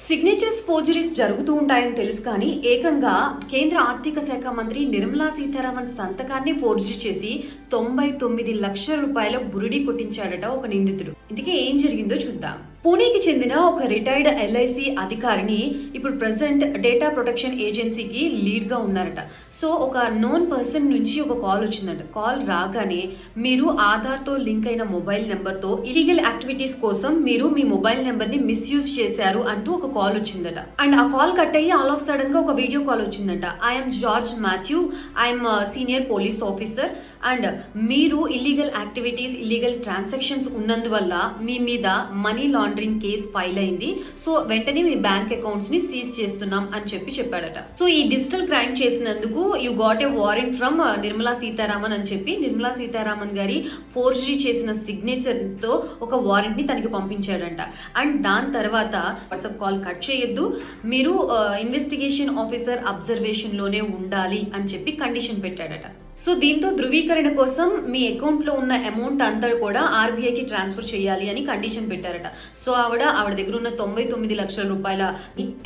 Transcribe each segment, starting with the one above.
Signatures ఫోర్జరీస్ జరుగుతూ ఉంటాయని తెలుసు కానీ ఏకంగా కేంద్ర ఆర్థిక శాఖ మంత్రి నిర్మలా సీతారామన్ సంతకాన్ని ఫోర్జరీ చేసి 99 లక్షల రూపాయల బురిడి కొట్టించాడట ఒక నిందితుడు. ఇందుకే ఏం జరిగిందో చూద్దాం. పూణేకి చెందిన ఒక రిటైర్డ్ ఎల్ఐసి అధికారిని ఇప్పుడు ప్రెసెంట్ డేటా ప్రొటెక్షన్ ఏజెన్సీకి లీడ్ గా ఉన్నారట. సో ఒక నోన్ పర్సన్ నుంచి ఒక కాల్ వచ్చిందట. కాల్ రాగానే మీరు ఆధార్ తో లింక్ అయిన మొబైల్ నెంబర్ తో ఇలీగల్ యాక్టివిటీస్ కోసం మీరు మీ మొబైల్ నెంబర్ ని మిస్యూజ్ చేశారు అంటూ ఒక కాల్ వచ్చిందట. అండ్ ఆ కాల్ కట్ అయ్యి ఆల్ ఆఫ్ సడన్ గా ఒక వీడియో కాల్ వచ్చిందట. I'm George Matthew, I'm senior police officer and మీరు ఇల్లీగల్ యాక్టివిటీస్, ఇల్లీగల్ ట్రాన్సాక్షన్స్ ఉన్నందువల్ల మీ మీద మనీ లాండరింగ్ కేసు ఫైల్ అయింది. సో వెంటనే మీ బ్యాంక్ అకౌంట్స్ ని సీజ్ చేస్తున్నాం అని చెప్పాడట. సో ఈ డిజిటల్ క్రైమ్ చేసినందుకు you got a warrant from Nirmala Sitharaman అని చెప్పి నిర్మలా సీతారామన్ గారి ఫోర్జరీ చేసిన సిగ్నేచర్ తో ఒక వారెంట్ ని తనకి పంపించాడంట. అండ్ దాని తర్వాత వాట్సాప్ కాల్ కట్ చేయొద్దు, మీరు ఇన్వెస్టిగేషన్ ఆఫీసర్ అబ్జర్వేషన్ లోనే ఉండాలి అని చెప్పి కండిషన్ పెట్టాడట. సో దీంతో ధృవీకరణ కోసం మీ అకౌంట్ లో ఉన్న అమౌంట్ అంతా కూడా ఆర్బీఐకి ట్రాన్స్ఫర్ చేయాలి అని కండిషన్ పెట్టారట. సో ఆవిడ దగ్గర ఉన్న 99 లక్షల రూపాయల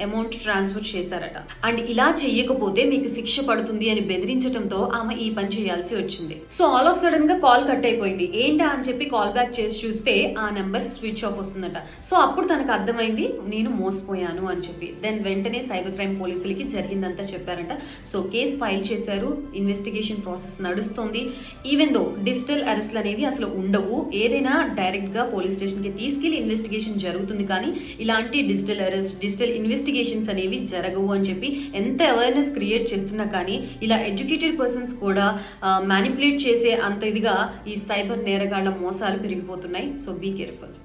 అమౌంట్ ట్రాన్స్ఫర్ చేశారట. అండ్ ఇలా చెయ్యకపోతే మీకు శిక్ష పడుతుంది అని బెదిరించడంతో ఆమె ఈ పని చేయాల్సి వచ్చింది. సో ఆల్ ఆఫ్ సడన్ గా కాల్ కట్ అయిపోయింది. ఏంటా అని చెప్పి కాల్ బ్యాక్ చేసి చూస్తే ఆ నెంబర్ స్విచ్ ఆఫ్ వస్తుందట. సో అప్పుడు తనకు అర్థమైంది నేను మోసపోయాను అని చెప్పి. దెన్ వెంటనే సైబర్ క్రైమ్ పోలీసులకి జరిగిందంతా చెప్పారంట. సో కేసు ఫైల్ చేశారు, ఇన్వెస్టిగేషన్ ప్రాసెస్ నడుస్తుంది. ఈవెన్ దో డిజిటల్ అరెస్ట్లు అనేవి అసలు ఉండవు, ఏదైనా డైరెక్ట్ గా పోలీస్ స్టేషన్ కి తీసుకెళ్లి ఇన్వెస్టిగేషన్ జరుగుతుంది. కానీ ఇలాంటి డిజిటల్ అరెస్ట్, డిజిటల్ ఇన్వెస్టిగేషన్స్ అనేవి జరగవు అని చెప్పి ఎంత అవేర్నెస్ క్రియేట్ చేస్తున్నా కానీ ఇలా ఎడ్యుకేటెడ్ పర్సన్స్ కూడా మ్యానిపులేట్ చేసే అంత ఇదిగా ఈ సైబర్ నేరగాళ్ల మోసాలు పెరిగిపోతున్నాయి. So be careful.